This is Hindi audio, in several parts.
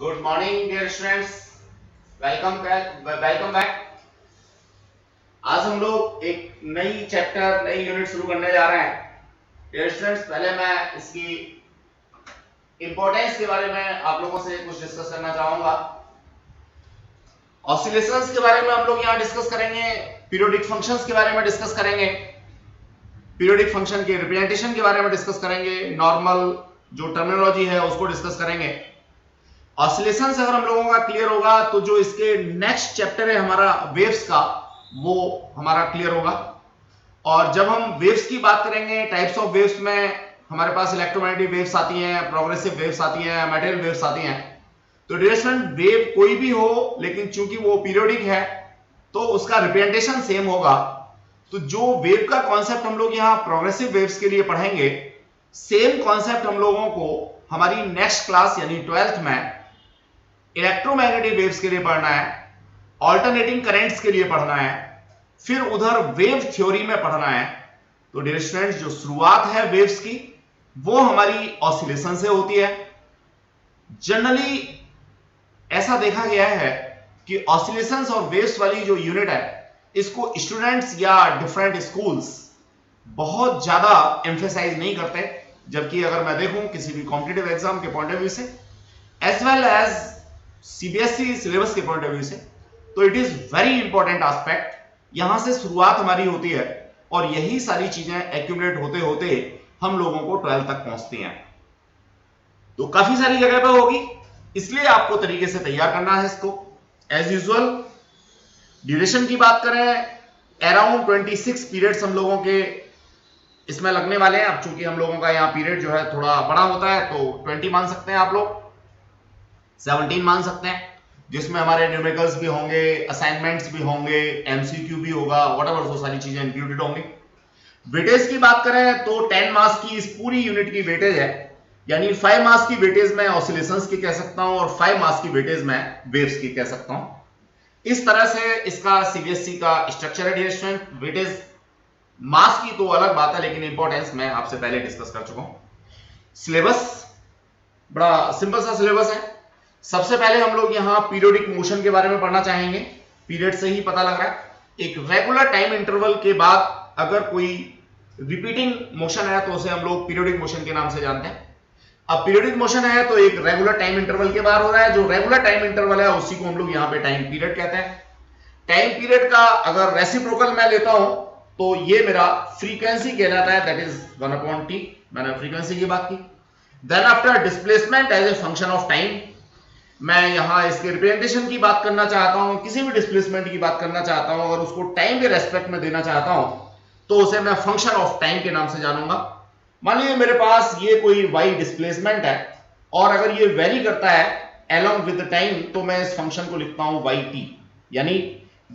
Good morning dear students, welcome back. आज हम लोग एक नई यूनिट शुरू करने जा रहे हैं। डियर स्टूडेंट्स, पहले मैं इसकी इंपॉर्टेंस के बारे में आप लोगों से कुछ डिस्कस करना चाहूंगा। ऑसिलेशंस के बारे में हम लोग यहाँ डिस्कस करेंगे, पीरियोडिक फंक्शंस के बारे में डिस्कस करेंगे, पीरियोडिक फंक्शन के रिप्रेजेंटेशन के बारे में डिस्कस करेंगे, नॉर्मल जो टर्मिनोलॉजी है उसको डिस्कस करेंगे। ऑसिलेशंस अगर हम लोगों का क्लियर होगा तो जो इसके नेक्स्ट चैप्टर है हमारा वेव्स का, वो हमारा क्लियर होगा। और जब हम वेव्स की बात करेंगे, टाइप्स ऑफ वेव्स में हमारे पास इलेक्ट्रोमैग्नेटिक वेव्स आती हैं, प्रोग्रेसिव वेव्स आती हैं, मटेरियल वेव्स आती हैं। तो डिरेक्शन वेव कोई भी हो, लेकिन चूंकि वो पीरियोडिक है तो उसका रिप्रेजेंटेशन सेम होगा। तो जो वेव का कॉन्सेप्ट हम लोग यहाँ प्रोग्रेसिव वेव्स के लिए पढ़ेंगे, सेम कॉन्सेप्ट हम लोगों को हमारी नेक्स्ट क्लास यानी 12th में इलेक्ट्रोमैग्नेटिक वेव्स के लिए पढ़ना है, ऑल्टरनेटिंग करंट्स के लिए पढ़ना है, फिर उधर वेव थ्योरी में पढ़ना है। तो डियर स्टूडेंट्स, जो शुरुआत है वेव्स की वो हमारी ऑसिलेशन से होती है। जनरली ऐसा देखा गया है कि ऑसिलेशंस और वेव्स वाली जो यूनिट है, इसको स्टूडेंट्स या डिफरेंट स्कूल्स बहुत ज्यादा एम्फेसाइज नहीं करते, जबकि अगर मैं देखूं किसी भी कॉम्पिटिटिव एग्जाम के पॉइंट ऑफ व्यू से as well as CBSE syllabus के पॉइंट ऑफ व्यू से, तो it is very important aspect. यहां से शुरुआत हमारी होती है और यही सारी चीजें एक्यूमुलेट होते होते हम लोगों को 12 तक पहुंचती हैं। तो काफी सारी जगह पर होगी, इसलिए आपको तरीके से तैयार करना है इसको। एज यूजुअल ड्यूरेशन की बात करें, अराउंड 26 पीरियड्स हम लोगों के इसमें लगने वाले हैं। अब चूंकि हम लोगों का यहाँ पीरियड जो है थोड़ा बड़ा होता है, तो 20 मान सकते हैं आप लोग, 17 मान सकते हैं, जिसमें हमारे न्यूमेरिकल्स भी होंगे, असाइनमेंट्स भी होंगे, एमसीक्यू भी होगा, व्हाटएवर, वो सारी चीजें इंक्लूडेड होंगी। वेटेज की बात करें तो 10 मार्क्स की इस पूरी यूनिट की वेटेज है, यानी 5 मार्क्स की वेटेज मैं ऑसिलेशंस की कह सकता हूं और 5 मार्क्स की वेटेज मैं वेव्स की कह सकता हूं। इस तरह से इसका सीबीएसई का स्ट्रक्चर है डियर स्टूडेंट। वेटेज मार्क्स की तो अलग बात है, लेकिन इंपॉर्टेंस मैं आपसे पहले डिस्कस कर चुका हूं। सिलेबस बड़ा सिंपल सा सिलेबस है। सबसे पहले हम लोग यहाँ पीरियोडिक मोशन के बारे में पढ़ना चाहेंगे। पीरियड से ही पता लग रहा है, एक रेगुलर टाइम इंटरवल के बाद अगर कोई रिपीटिंग मोशन है तो उसे हम लोग पीरियोडिक मोशन के नाम से जानते हैं। अब पीरियोडिक मोशन है तो एक रेगुलर टाइम इंटरवल के बाद हो रहा है। जो रेगुलर टाइम इंटरवल है उसी को हम लोग यहाँ पे टाइम पीरियड कहते हैं। टाइम पीरियड का अगर रेसिप्रोकल मैं लेता हूं तो ये मेरा फ्रीक्वेंसी कहलाता है, दैट इज 1/t। मैंने फ्रीक्वेंसी की बात की। Then after displacement as a function of time, मैं यहां इसके रिप्रेजेंटेशन की बात करना चाहता हूं, किसी भी डिस्प्लेसमेंट की बात करना चाहता हूं, अगर उसको टाइम के रेस्पेक्ट में देना चाहता हूं तो उसे मैं फंक्शन ऑफ टाइम के नाम से जानूंगा। मान लीजिए मेरे पास ये कोई y डिस्प्लेसमेंट है और अगर ये वेरी करता है along with the टाइम, तो मैं इस फंक्शन को लिखता हूं yt, यानी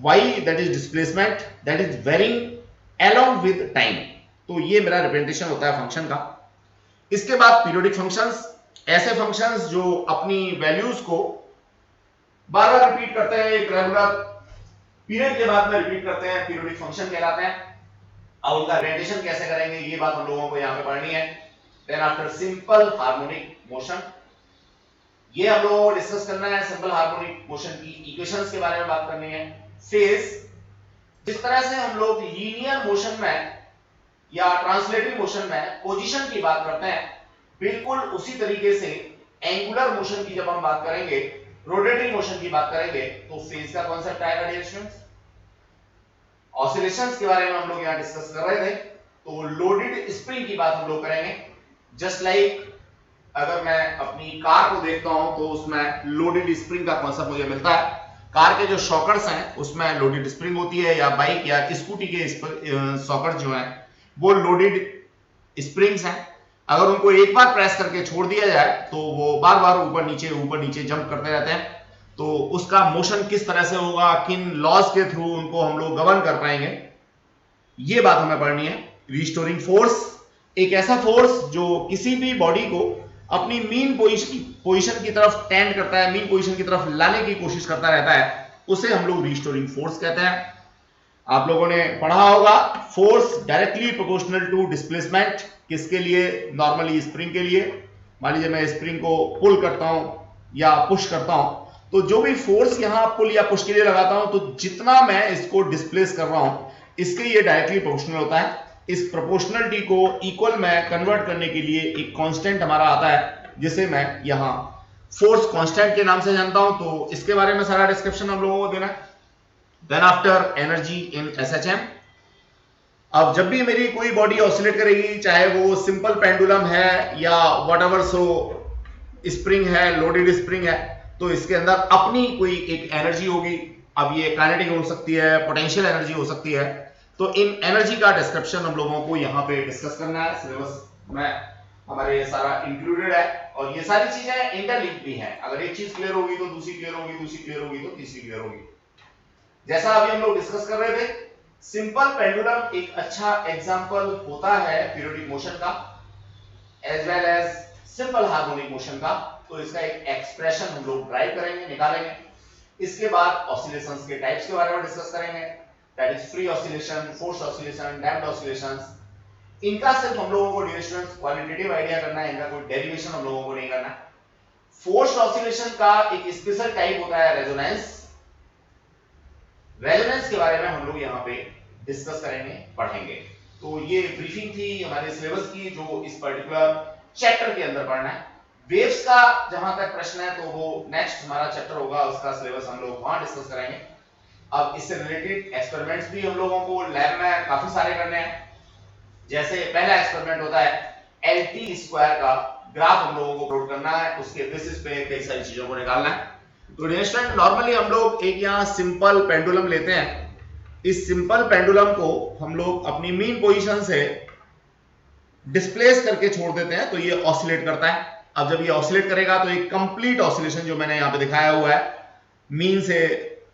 y that is displacement that is varying along with time. तो ये मेरा रिप्रेजेंटेशन होता है फंक्शन का। इसके बाद पीरियोडिक फंक्शंस, ऐसे फंक्शंस जो अपनी वैल्यूज को बार बार रिपीट करते हैं, एक रेगुलर पीरियड के बाद में रिपीट करते हैं, पीरियोडिक फंक्शन कहलाते हैं। अब उनका रिप्रेजेंटेशन कैसे करेंगे ये बात हम लोगों को यहां पे पढ़नी है। Then after simple harmonic motion, ये हम लोगों को डिस्कस करना है। सिंपल हार्मोनिक मोशन की इक्वेशंस के बारे में बात करनी है। फेज, जिस तरह से हम लोग लीनियर मोशन में या ट्रांसलेटिव मोशन में पोजीशन की बात करते हैं, बिल्कुल उसी तरीके से एंगुलर मोशन की जब हम बात करेंगे, रोटेटरी मोशन की बात करेंगे, तो फेज का कांसेप्ट आएगा डियर स्टूडेंट्स। ऑसिलेशंस के बारे में हम लोग यहां डिस्कस कर रहे थे, तो लोडेड स्प्रिंग की बात हम लोग करेंगे। जस्ट लाइक अगर मैं अपनी कार को देखता हूं तो उसमें लोडेड स्प्रिंग का कांसेप्ट मुझे मिलता है। कार के जो शॉकर्स हैं उसमें लोडेड स्प्रिंग होती है, या बाइक या स्कूटी के शॉकर्स जो हैं वो लोडेड स्प्रिंग्स हैं। अगर उनको एक बार प्रेस करके छोड़ दिया जाए तो वो बार बार ऊपर नीचे जंप करते रहते हैं। तो उसका मोशन किस तरह से होगा, किन लॉज के थ्रू उनको हम लोग गवर्न कर पाएंगे, ये बात हमें पढ़नी है। रिस्टोरिंग फोर्स, एक ऐसा फोर्स जो किसी भी बॉडी को अपनी मीन पोजीशन की तरफ टेंड करता है, मीन पोजीशन की तरफ लाने की कोशिश करता रहता है, उसे हम लोग रिस्टोरिंग फोर्स कहते हैं। आप लोगों ने पढ़ा होगा force directly proportional to displacement, किसके लिए? नॉर्मली स्प्रिंग के लिए। मान लीजिए मैं स्प्रिंग को पुल करता हूं या पुश करता हूं, तो जो भी फोर्स यहां पुल या पुश के लिए लगाता हूं, तो जितना मैं इसको डिस्प्लेस कर रहा हूं, इसके ये डायरेक्टली प्रोपोर्शनल होता है। इस प्रोपोर्शनलिटी को इक्वल में कन्वर्ट करने के लिए एक कांस्टेंट हमारा आता है, जिसे मैं यहां फोर्स कांस्टेंट के नाम से जानता हूं। तो इसके बारे में सारा डिस्क्रिप्शन हम लोगों को देना है। Then after energy in SHM. अब जब भी मेरी कोई बॉडी ऑसिलेट करेगी, चाहे वो सिंपल पेंडुलम है या व्हाटएवर सो स्प्रिंग है, लोडेड स्प्रिंग है, तो इसके अंदर अपनी कोई एक एनर्जी होगी। अब ये काइनेटिक हो सकती है, पोटेंशियल एनर्जी हो सकती है। तो इन एनर्जी का डिस्क्रिप्शन हम लोगों को यहाँ पे डिस्कस करना है। सिलेबस में हमारे ये सारा इंक्लूडेड है और ये सारी चीजें इंटरलिंक भी हैं। अगर एक चीज क्लियर होगी तो दूसरी क्लियर होगी, दूसरी क्लियर होगी तो तीसरी क्लियर होगी। जैसा अभी हम लोग डिस्कस कर रहे थे, सिंपल पेंडुलम एक अच्छा एग्जांपल होता है पीरियोडिक मोशन का, as well as simple harmonic motion का। तो इसका एक एक्सप्रेशन हम लोग ड्राइव करेंगे, निकालेंगे। इसके बाद ऑसिलेशंस के टाइप्स के बारे में डिस्कस करेंगे, that is free oscillation, forced oscillation, damped oscillations. इनका सिर्फ हम लोगों को डियर स्टूडेंट्स क्वालिटेटिव आइडिया करना है, इनका कोई डेरिवेशन हम लोगों को नहीं करना है। फोर्स्ड ऑसिलेशन का एक स्पेशल टाइप होता है रेजोनेंस। रेजोनेंस के बारे में हम लोग यहाँ पे डिस्कस करेंगे, पढ़ेंगे। तो ये ब्रीफिंग थी हमारे सिलेबस की, जो इस पर्टिकुलर चैप्टर के अंदर पढ़ना है। वेव्स का जहां तक प्रश्न है, तो वो नेक्स्ट हमारा चैप्टर होगा, उसका सिलेबस हम लोग वहां डिस्कस करेंगे। अब इससे रिलेटेड एक्सपेरिमेंट्स भी हम लोगों को लैब में काफी सारे करने हैं। जैसे पहला एक्सपेरिमेंट होता है LT स्क्वायर का ग्राफ हम लोगों को प्लॉट करना है, उसके बेसिस पे कई सारी चीजों को निकालना है। तो डियर स्टूडेंट, नॉर्मली हम लोग एक यहाँ सिंपल पेंडुलम लेते हैं। इस सिंपल पेंडुलम को हम लोग अपनी मीन पोजीशन से डिस्प्लेस करके छोड़ देते हैं, तो ये ऑसिलेट करता है। अब जब ये ऑसिलेट करेगा तो एक कंप्लीट ऑसिलेशन जो मैंने यहाँ पे दिखाया हुआ है, मीन से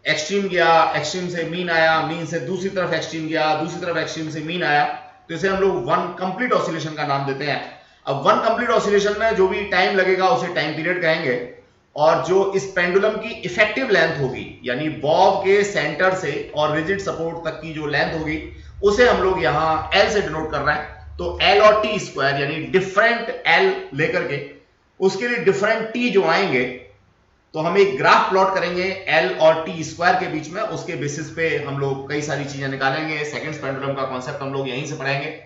एक्सट्रीम गया, एक्सट्रीम से मीन आया, मीन से दूसरी तरफ एक्सट्रीम गया, दूसरी तरफ एक्सट्रीम से मीन आया, तो इसे हम लोग वन कंप्लीट ऑसिलेशन का नाम देते हैं। अब वन कंप्लीट ऑसिलेशन में जो भी टाइम लगेगा उसे टाइम पीरियड कहेंगे, और जो इस पेंडुलम की इफेक्टिव लेंथ होगी, यानी बॉब के सेंटर से और रिजिड सपोर्ट तक की जो लेंथ होगी, उसे हम लोग यहाँ L से डिनोट कर रहे हैं। तो L और T स्क्वायर, यानी डिफरेंट L लेकर के उसके लिए डिफरेंट T जो आएंगे, तो हम एक ग्राफ प्लॉट करेंगे L और T स्क्वायर के बीच में। उसके बेसिस पे हम लोग कई सारी चीजें निकालेंगे। सेकंड्स पेंडुलम का कॉन्सेप्ट हम लोग यहीं से पढ़ेंगे।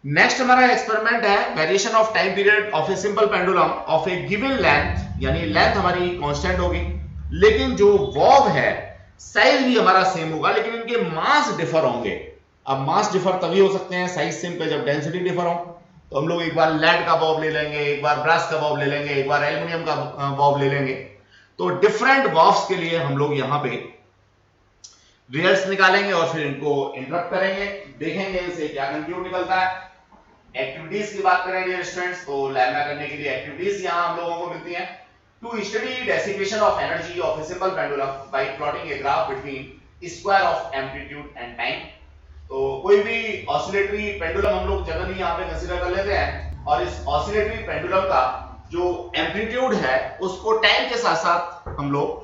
नेक्स्ट हमारा एक्सपेरिमेंट है variation of time period of a simple pendulum of A given length, यानी लेंथ हमारी कांस्टेंट होगी, लेकिन जो बॉब है साइज भी हमारा सेम होगा, लेकिन इनके मास डिफर होंगे। अब मास डिफर तभी हो सकते हैं साइज सेम पे जब डेंसिटी डिफर हो। तो हम लोग एक बार लेड का बॉब ले लेंगे, एक बार ब्रास का बॉब ले लेंगे, एक बार एल्युमिनियम का बॉब ले लेंगे। तो डिफरेंट बॉब्स के लिए हम लोग यहाँ पे रिजल्ट्स निकालेंगे और फिर इनको इंटरप्ट करेंगे, देखेंगे इनसे क्या कंक्लूड निकलता है। एक्टिविटीज की बात करें डियर स्टूडेंट्स, तो लैब में करने के लिए एक्टिविटीज यहाँ हम लोगों को मिलती हैं। To study dissipation of energy of a simple pendulum by plotting a graph between square of amplitude and time. तो कोई भी ऑसिलेटरी पेंडुलम हम लोग जनरली यहाँ पे कंसीडर कर लेते हैं, और इस ऑसिलेटरी पेंडुलम का जो एम्पलीट्यूड है उसको टाइम के साथ साथ हम लोग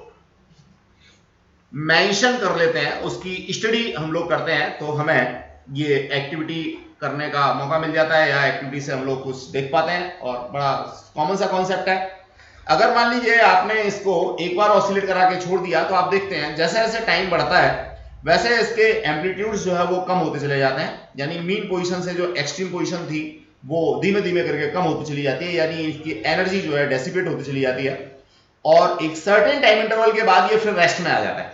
मेंशन कर लेते हैं, उसकी स्टडी हम लोग करते हैं। तो हमें ये एक्टिविटी करने का मौका मिल जाता है, या एक्टिविटी से हम लोग कुछ देख पाते हैं, और बड़ा कॉमन सा कॉन्सेप्ट है। अगर मान लीजिए आपने इसको एक बार ऑसिलेट करा के छोड़ दिया, तो आप देखते हैं जैसे जैसे टाइम बढ़ता है वैसे इसके एम्पलीट्यूड्स जो है वो कम होते चले जाते हैं, यानी मीन पोजीशन से जो एक्सट्रीम पोजीशन थी वो धीमे धीमे करके कम होती चली जाती है, यानी इसकी एनर्जी जो है डेसिपेट होती चली जाती है, और एक सर्टेन टाइम इंटरवल के बाद ये फिर रेस्ट में आ जाता है।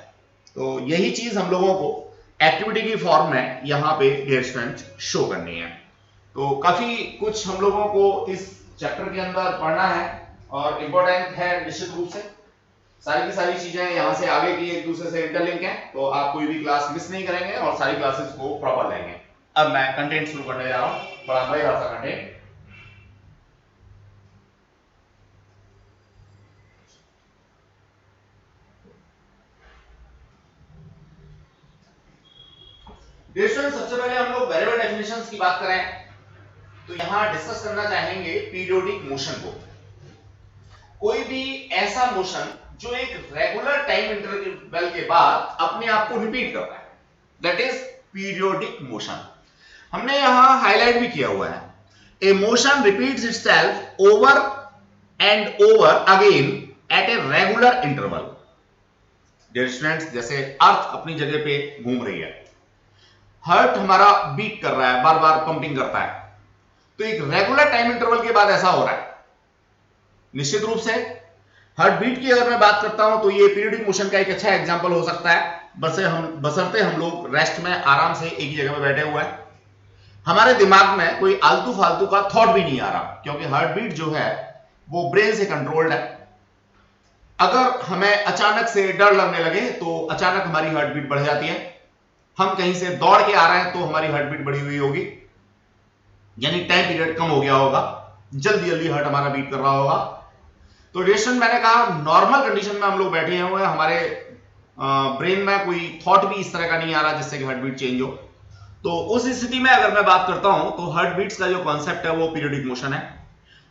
तो यही चीज हम लोगों को एक्टिविटी की फॉर्म में यहाँ पे डियर स्टूडेंट्स शो करनी है। तो काफी कुछ हम लोगों को इस चैप्टर के अंदर पढ़ना है और इंपॉर्टेंट है निश्चित रूप से। सारी की सारी चीजें यहाँ से आगे की एक दूसरे से इंटरलिंक है, तो आप कोई भी क्लास मिस नहीं करेंगे और सारी क्लासेस को प्रॉपर लेंगे। अब मैं कंटेंट शुरू करने जा रहा हूँ, बड़ा मजेदार सा कंटेंट। सबसे पहले हम लोग वेरिएबल डेफिनेशंस की बात करें, तो यहां डिस्कस करना चाहेंगे पीरियोडिक मोशन को। कोई भी ऐसा मोशन जो एक रेगुलर टाइम इंटरवल के बाद अपने आप को रिपीट करता है, दैट इज पीरियोडिक मोशन। हमने यहां हाईलाइट भी किया हुआ है, a motion repeats itself over and over again at a regular interval. Dear students, जैसे अर्थ अपनी जगह पे घूम रही है, हार्ट हमारा बीट कर रहा है, बार बार पंपिंग करता है, तो एक रेगुलर टाइम इंटरवल के बाद ऐसा हो रहा है। निश्चित रूप से हार्ट बीट की अगर मैं बात करता हूं तो ये पीरियडिक मोशन का एक अच्छा एग्जांपल हो सकता है, बशर्ते हम लोग रेस्ट में आराम से एक ही जगह पे बैठे हुए हैं, हमारे दिमाग में कोई आलतू फालतू का थॉट भी नहीं आ रहा, क्योंकि हार्ट बीट जो है वो ब्रेन से कंट्रोल्ड है। अगर हमें अचानक से डर लगने लगे तो अचानक हमारी हार्ट बीट बढ़ जाती है। हम कहीं से दौड़ के आ रहे हैं तो हमारी हार्ट बीट बढ़ी हुई होगी, यानी टाइम पीरियड कम हो गया होगा, जल्दी जल्दी हार्ट हमारा बीट कर रहा होगा। तो रिलेशन मैंने कहा नॉर्मल कंडीशन में हम लोग बैठे हुए हैं, हमारे ब्रेन में कोई थॉट भी इस तरह का नहीं आ रहा जिससे कि हार्ट बीट चेंज हो। तो उस स्थिति में अगर मैं बात करता हूं तो हार्ट बीट्स का जो कॉन्सेप्ट है वो पीरियडिक मोशन है।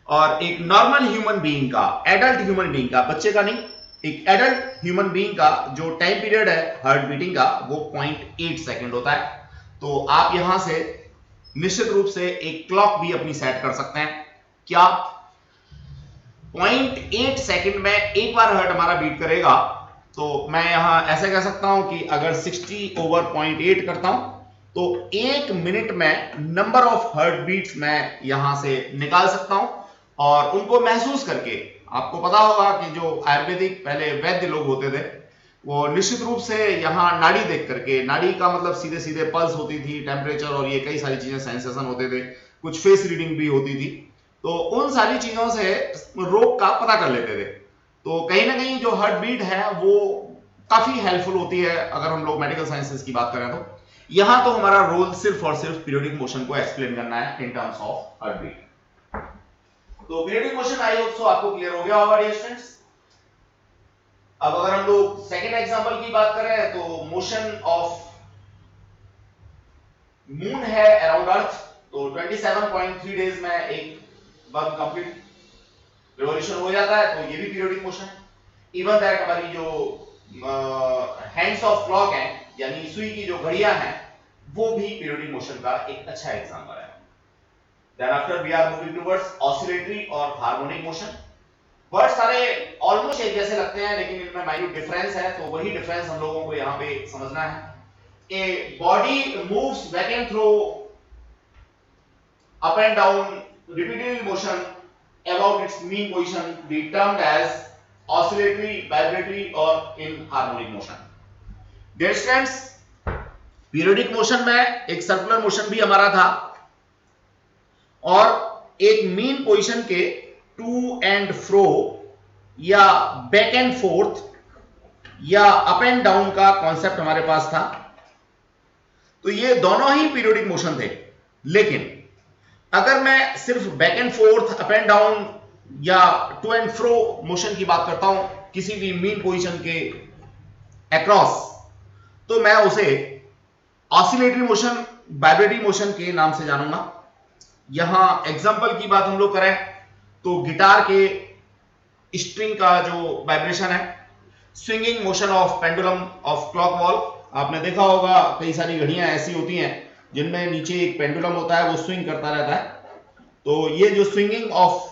और एक नॉर्मल ह्यूमन बीइंग का, एडल्ट ह्यूमन बीइंग का, बच्चे का नहीं, एक एडल्ट ह्यूमन बीइंग का जो टाइम पीरियड है हार्ट बीटिंग का वो 0.8 सेकंड होता है। तो आप यहां से निश्चित रूप से एक क्लॉक भी अपनी सेट कर सकते हैं। क्या 0.8 सेकंड में एक बार हार्ट हमारा बीट करेगा, तो मैं यहां ऐसे कह सकता हूं कि अगर 60/0.8 करता हूं तो 1 मिनट में नंबर ऑफ हार्ट बीट्स मैं यहां से निकाल सकता हूं, और उनको महसूस करके, आपको पता होगा कि जो आयुर्वेदिक पहले वैद्य लोग होते थे वो निश्चित रूप से यहाँ नाड़ी देख करके, नाड़ी का मतलब सीधे सीधे पल्स होती थी, टेम्परेचर और ये कई सारी चीजें, सेंसेशन होते थे, कुछ फेस रीडिंग भी होती थी, तो उन सारी चीजों से रोग का पता कर लेते थे। तो कहीं ना कहीं जो हार्ट बीट है वो काफी हेल्पफुल होती है अगर हम लोग मेडिकल साइंसेस की बात करें तो। यहां तो हमारा रोल सिर्फ और सिर्फ पीरियडिक मोशन को एक्सप्लेन करना है in terms of heart beat. तो periodic motion I hope so आपको क्लियर हो गया होगा डियर स्टूडेंट्स। अब अगर हम लोग सेकंड एग्जांपल की बात करें तो मोशन ऑफ मून है अराउंड अर्थ, तो 27.3 डेज में एक बार कंप्लीट रिवॉल्यूशन हो जाता है, तो ये भी पीरियडिक मोशन है। इवन दैट हमारी जो हैंड्स ऑफ क्लॉक है, यानी सुई की जो घड़ियां हैं, वो भी पीरियडिक मोशन का एक अच्छा एग्जांपल है। Then after we are moving towards oscillatory और harmonic motion। वर्ड सारे ऑलमोस्ट एक जैसे लगते हैं लेकिन इनमें माइन्यूट डिफरेंस है, तो वही डिफरेंस हम लोगों को यहाँ पे समझना है। A body moves back and fro, up and down, repeated motion about its mean position be termed as oscillatory, vibratory or in harmonic motion। Dear students, periodic motion में एक सर्कुलर मोशन भी हमारा था और एक मीन पोजीशन के टू एंड फ्रो या बैक एंड फोर्थ या अप एंड डाउन का कॉन्सेप्ट हमारे पास था। तो ये दोनों ही पीरियडिक मोशन थे, लेकिन अगर मैं सिर्फ back and fourth, up and down या टू एंड फ्रो मोशन की बात करता हूं किसी भी मीन पोजीशन के अक्रॉस, तो मैं उसे ऑसिलेटरी मोशन, वाइब्रेटरी मोशन के नाम से जानूंगा। यहां एग्जांपल की बात हम लोग करें तो गिटार के स्ट्रिंग का जो वाइब्रेशन है, swinging motion of pendulum of clock wall, आपने देखा होगा कई सारी घड़ियां ऐसी होती हैं जिनमें नीचे एक पेंडुलम होता है, वो स्विंग करता रहता है। तो ये जो swinging of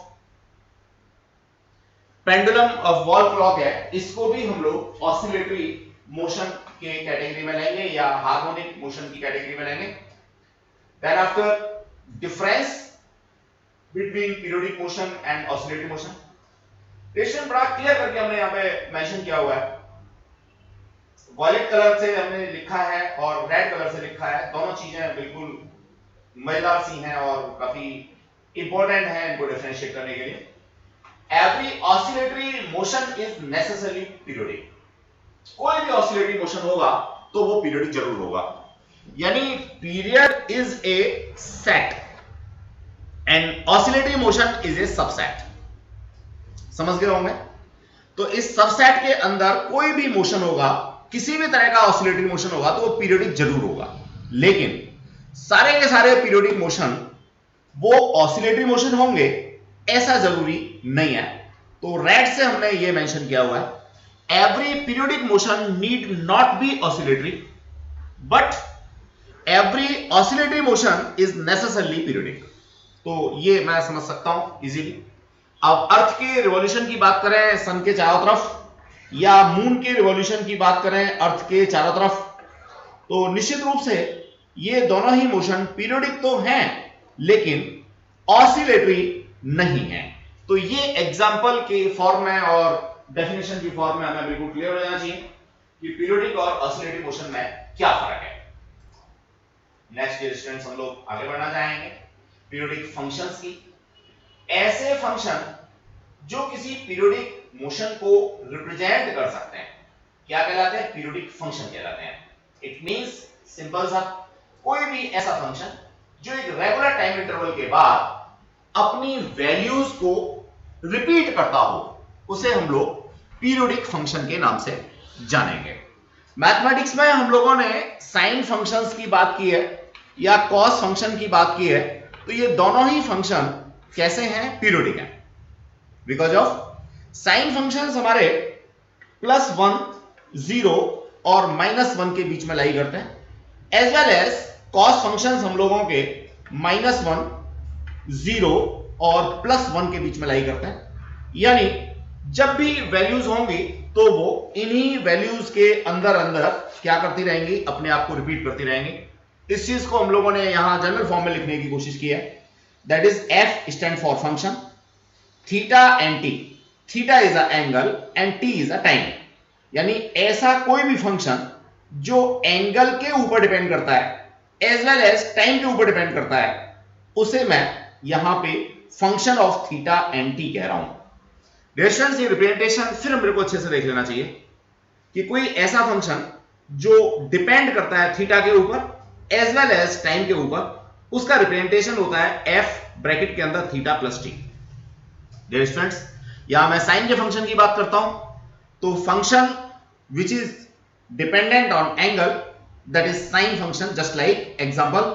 pendulum of wall clock है, इसको भी हम लोग ऑसिलेटरी मोशन के कैटेगरी में लेंगे या हार्मोनिक मोशन की कैटेगरी में लेंगे। Then after difference between periodic motion and oscillatory motion, relation बड़ा क्लियर करके हमने यहाँ पे मेंशन किया हुआ है। वॉयलेट कलर से हमने लिखा है और रेड कलर से लिखा है, दोनों चीजें बिल्कुल मजेदार सी हैं और काफी इंपॉर्टेंट है इनको डिफरेंशिएट करने के लिए। Every oscillatory motion is necessary periodic. कोई भी ऑसिलेटरी मोशन होगा तो वो पीरियडिक जरूर होगा, यानी period is a set and oscillatory motion is a subset. समझ गए होंगे? तो इस सबसेट के अंदर कोई भी मोशन होगा, किसी भी तरह का ऑसिलेटरी मोशन होगा तो वो पीरियडिक जरूर होगा, लेकिन सारे के सारे पीरियडिक मोशन वो ऑसिलेटरी मोशन होंगे ऐसा जरूरी नहीं है। तो रेड से हमने ये मेंशन किया हुआ है, every periodic motion need not be oscillatory but every oscillatory motion is necessarily periodic. तो ये मैं समझ सकता हूं इजीली। अब अर्थ के रिवॉल्यूशन की बात करें सन के चारों तरफ, या मून के रिवॉल्यूशन की बात करें अर्थ के चारों तरफ, तो निश्चित रूप से ये दोनों ही मोशन पीरियोडिक तो हैं लेकिन ऑसिलेटरी नहीं है। तो ये एग्जांपल के फॉर्म में और डेफिनेशन की फॉर्म में हमें बिल्कुल क्लियर हो जाना चाहिए कि पीरियोडिक और ऑसिलेटरी मोशन में क्या फर्क है। नेक्स्ट ईयर स्टूडेंट्स हम लोग आगे बढ़ना चाहेंगे पीरियोडिक फंक्शंस की। ऐसे फंक्शन जो किसी पीरियोडिक मोशन को रिप्रेजेंट कर सकते हैं क्या कहलाते हैं? पीरियोडिक फंक्शन कहलाते हैं। इट मींस सिंपल सा, कोई भी ऐसा फंक्शन जो एक रेगुलर टाइम इंटरवल के बाद अपनी वैल्यूज को रिपीट करता हो उसे हम लोग पीरियोडिक फंक्शन के नाम से जानेंगे। मैथमेटिक्स में हम लोगों ने साइन फंक्शंस की बात की है या कॉस फंक्शन की बात की है, तो ये दोनों ही फंक्शन कैसे हैं? पीरियोडिक हैं। बिकॉज ऑफ साइन फंक्शंस हमारे +1, 0 और -1 के बीच में लाई करते हैं, as well as cos functions हम लोगों के -1, 0 और +1 के बीच में लाई करते हैं। यानी जब भी वैल्यूज होंगी तो वो इन्हीं वैल्यूज के अंदर अंदर क्या करती रहेंगी? अपने आप को रिपीट करती रहेंगी। इस चीज को हम लोगों ने यहां जनरल फॉर्म में लिखने की कोशिश की है, that is F stand for function, theta and T. Theta is a angle and T is a time. यानी ऐसा कोई भी फंक्शन जो एंगल के ऊपर डिपेंड करता है एज वेल एज टाइम के ऊपर डिपेंड करता है उसे मैं यहां पे function of theta and T कह रहा हूं। डिस्टेंस ये रिप्रेजेंटेशन फिर मेरे को अच्छे से देख लेना चाहिए कि कोई ऐसा फंक्शन जो डिपेंड करता है थीटा के ऊपर एज वेल एज टाइम के ऊपर, उसका रिप्रेजेंटेशन होता है F ब्रैकेट के अंदर theta plus t. Dear students, यहां मैं साइन के फंक्शन की बात करता हूं, तो function which is dependent on angle that is sine function, just like example,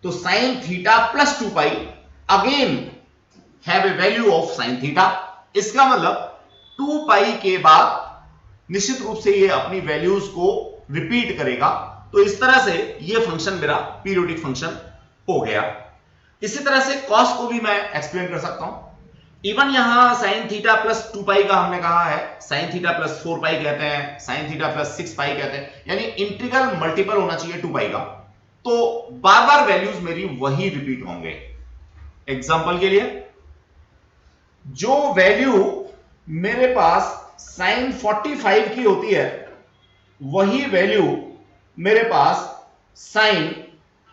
तो sine theta plus 2 pi again have a value of sine theta. इसका मतलब 2 पाई के बाद निश्चित रूप से ये अपनी वैल्यूज को रिपीट करेगा। तो इस तरह से ये फंक्शन मेरा पीरियोडिक फंक्शन हो गया। इसी तरह से कॉस को भी मैं एक्सप्लेन कर सकता हूं। इवन यहां साइन थीटा प्लस 2 पाई का हमने कहा है, साइन थीटा प्लस 4 पाई कहते हैं, साइन थीटा प्लस 6 पाई कहते हैं, यानी इंटीग्रल मल्टीपल होना चाहिए 2 पाई का, तो बार बार वैल्यूज मेरी वही रिपीट होंगे। एग्जांपल के लिए जो वैल्यू मेरे पास साइन 45 की होती है वही वैल्यू मेरे पास साइन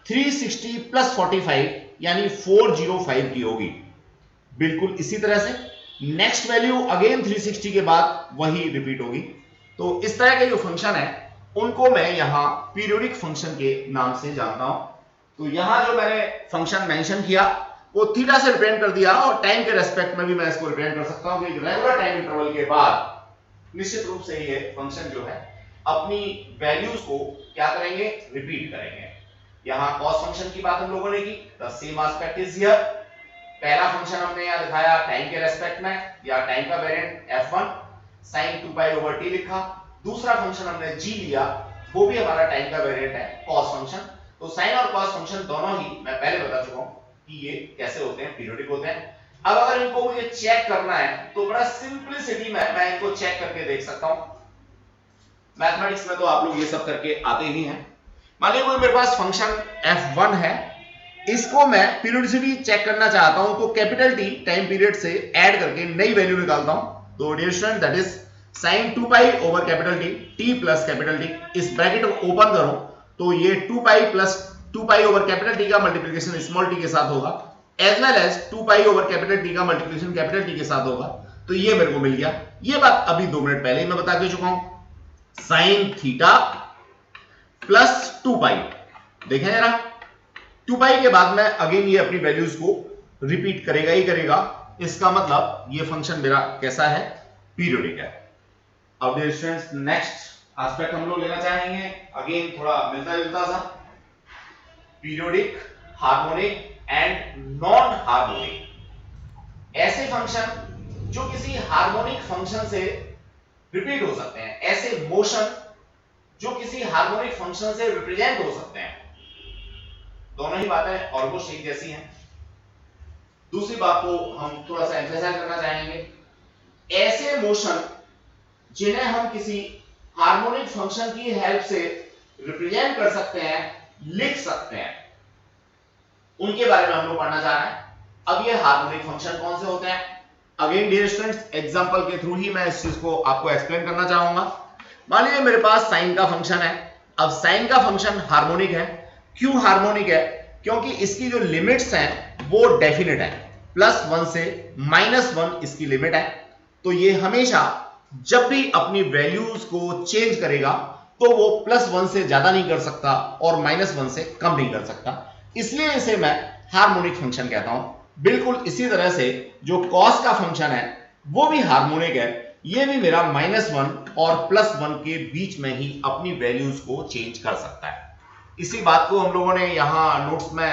360 प्लस 45 यानी 405 की होगी। बिल्कुल इसी तरह से नेक्स्ट वैल्यू अगेन 360 के बाद वही रिपीट होगी। तो इस तरह के जो फंक्शन है उनको मैं यहां पीरियोडिक फंक्शन के नाम से जानता हूं। तो यहां जो मैंने फंक्शन मेंशन किया वो थीटा से रिप्रेजेंट कर दिया और टाइम के रेस्पेक्ट में भी मैं इसको रिप्रेजेंट कर सकता हूं कि रेगुलर टाइम इंटरवल के बाद निश्चित रूप से ये फंक्शन जो है अपनी वैल्यूज को क्या करेंगे? रिपीट करेंगे। यहां कॉस फंक्शन की बात हम लोगों ने की, the same aspect is here. पहला फंक्शन हमने यहां दिखाया टाइम के रेस्पेक्ट में या टाइम का variant f1 sin 2 pi over t लिखा। दूसरा फंक्शन हमने g लिया, वो भी हमारा टाइम का वेरिएंट है कॉस फंक्शन। तो साइन और कॉस फंक्शन दोनों ही मैं पहले बता चुका हूं कि ये कैसे होते हैं, पीरियोडिक होते हैं। अब अगर इनको मुझे चेक करना है तो बड़ा सिंपलिसिटी में मैं इनको चेक करके देख सकता हूं। मैथमेटिक्स में तो आप लोग ये सब करके आते ही हैं। मान लीजिए कोई मेरे पास फंक्शन f1 है, इसको मैं पीरियोडिसिटी चेक करना चाहता हूं तो कैपिटल T टाइम पीरियड से ऐड करके नई वैल्यू निकालता हूं। तो dear student that is sin 2 pi over capital T plus capital T। इस ब्रैकेट को ओपन करो तो ये 2 pi plus 2 pi over capital T का मल्टीप्लिकेशन स्मॉल t के साथ होगा, as well as 2 pi over capital T का मल्टीप्लिकेशन कैपिटल T के साथ होगा। तो ये मेरे को मिल गया। ये बात अभी 2 मिनट पहले ही मैं बता के चुका हूं, साइन थीटा प्लस 2 पाई। देखें जरा, 2 पाई के बाद में अगेन ये अपनी वैल्यूज को रिपीट करेगा ही करेगा। इसका मतलब ये फंक्शन मेरा कैसा है? पीरियोडिक है। अब डियर स्टूडेंट्स नेक्स्ट एस्पेक्ट हम लोग लेना चाहेंगे, अगेन थोड़ा मिलता जुलता सा, periodic, harmonic and non harmonic. ऐसे फंक्शन जो किसी हार्मोनिक फंक्शन से रिपीट हो सकते हैं, ऐसे मोशन जो किसी हार्मोनिक फंक्शन से रिप्रेजेंट हो सकते हैं। दोनों ही बातें ऑलमोस्ट एक जैसी हैं। दूसरी बात को हम थोड़ा सा एम्फेसाइज करना चाहेंगे, ऐसे मोशन जिन्हें हम किसी हार्मोनिक फंक्शन की हेल्प से रिप्रेजेंट कर सकते हैं, लिख सकते हैं, उनके बारे में हम लोग पढ़ना चाह रहे हैं। अब ये हार्मोनिक फंक्शन कौन से होते हैं, अगेन डियर स्टूडेंट्स एग्जांपल के थ्रू ही मैं इस चीज को आपको एक्सप्लेन करना चाहूंगा। मान लीजिए मेरे पास साइन का फंक्शन है। अब साइन का फंक्शन हार्मोनिक है। क्यों हार्मोनिक है? क्योंकि इसकी जो लिमिट्स हैं वो डेफिनेट है, +1 से -1 इसकी लिमिट है। तो ये हमेशा जब भी अपनी वैल्यूज को चेंज करेगा तो वो +1 से ज्यादा नहीं कर सकता और -1 से कम नहीं कर सकता, इसलिए इसे मैं हार्मोनिक फंक्शन कहता हूं। बिल्कुल इसी तरह से जो कॉस का फंक्शन है वो भी हार्मोनिक है, ये भी मेरा -1 और +1 के बीच में ही अपनी वैल्यूज को चेंज कर सकता है। इसी बात को हम लोगों ने यहां नोट्स में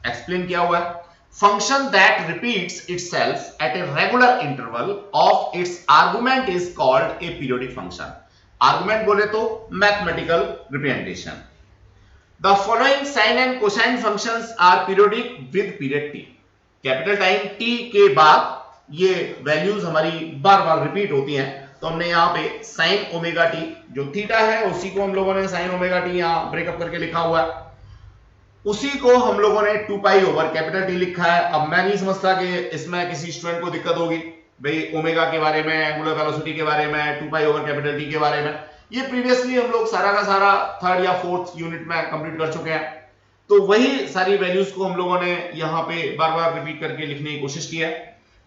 एक्सप्लेन किया हुआ है। Function that repeats itself at a regular interval of its argument is called a periodic function. Argument बोले तो mathematical representation. The following sine and cosine functions are periodic with period T. Capital time T के बाद ये वैल्यूज हमारी बार बार रिपीट होती हैं, तो हमने यहाँ पे साइन ओमेगा टी जो थीटा है उसी को हम लोगों ने साइन ओमेगा टी यहाँ ब्रेकअप करके लिखा हुआ है, उसी को हम लोगों ने 2 पाई ओवर कैपिटल टी लिखा है। अब मैं नहीं समझता कि इसमें किसी स्टूडेंट को दिक्कत होगी, भाई ओमेगा के बारे में, एंगुलर वेलोसिटी के बारे में, 2 पाई ओवर कैपिटल टी के बारे में, ये प्रीवियसली हम लोग सारा का सारा 3rd या 4th यूनिट में कंप्लीट कर चुके हैं। तो वही सारी वैल्यूज को हम लोगों ने यहाँ पे बार बार रिपीट करके लिखने की कोशिश की है।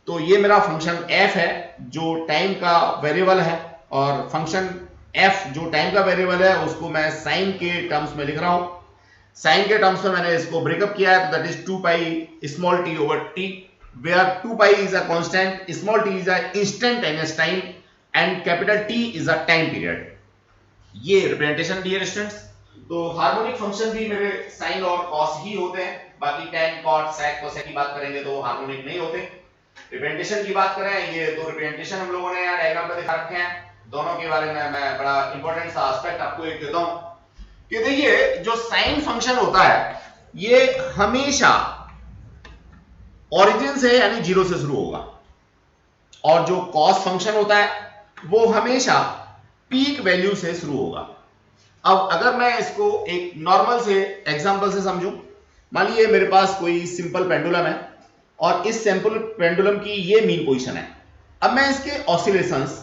तो ये मेरा फंक्शन f है जो टाइम का वेरिएबल है, और फंक्शन f जो टाइम का वेरिएबल है उसको मैं साइन के टर्म्स में लिख रहा हूं। साइन के टर्म्स में मैंने इसको ब्रेकअप किया है, तो that is 2 pi small t over t, where 2 pi is a constant, small t is a instantaneous time and capital T is a time period. ये रिप्रेजेंटेशन डियर स्टूडेंट्स। तो हार्मोनिक फंक्शन भी मेरे साइन और कॉस ही होते हैं, बाकी tan cot sec cosec की बात करेंगे तो हार्मोनिक नहीं होते। रिप्रेजेंटेशन की बात करें, ये दो रिप्रेजेंटेशन हम लोगों ने यहाँ डायग्राम पे दिखा रखे हैं, दोनों के बारे में मैं बड़ा इंपॉर्टेंट सा एस्पेक्ट आपको एक देता हूं कि देखिए जो साइन फंक्शन होता है ये हमेशा ओरिजिन से यानी 0 से शुरू होगा, और जो कॉस फंक्शन होता है वो हमेशा पीक वैल्यू से शुरू होगा। अब अगर मैं इसको एक नॉर्मल से एग्जांपल से समझूं, मान लीजिए मेरे पास कोई सिंपल पेंडुलम है और इस सिंपल पेंडुलम की ये मीन पोजीशन है। अब मैं इसके ऑसिलेशंस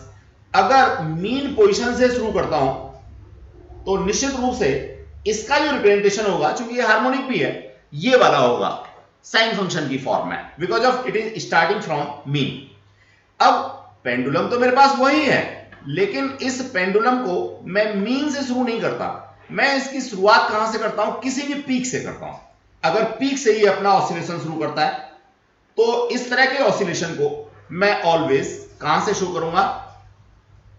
अगर मीन पोजीशन से शुरू करता हूं तो निश्चित रूप से इसका जो रिप्रेजेंटेशन होगा, चूंकि ये हार्मोनिक भी है, ये वाला होगा साइन फंक्शन की फॉर्म में, because of it is starting from mean. अब पेंडुलम तो मेरे पास वही है, लेकिन इस पेंडुलम को मैं मीन से शुरू नहीं करता, मैं इसकी शुरुआत कहां से करता हूं, किसी भी पीक से करता हूं। अगर पीक से ही अपना ऑसिलेशन शुरू करता है तो इस तरह के ऑसिलेशन को मैं ऑलवेज कहां से शो करूंगा,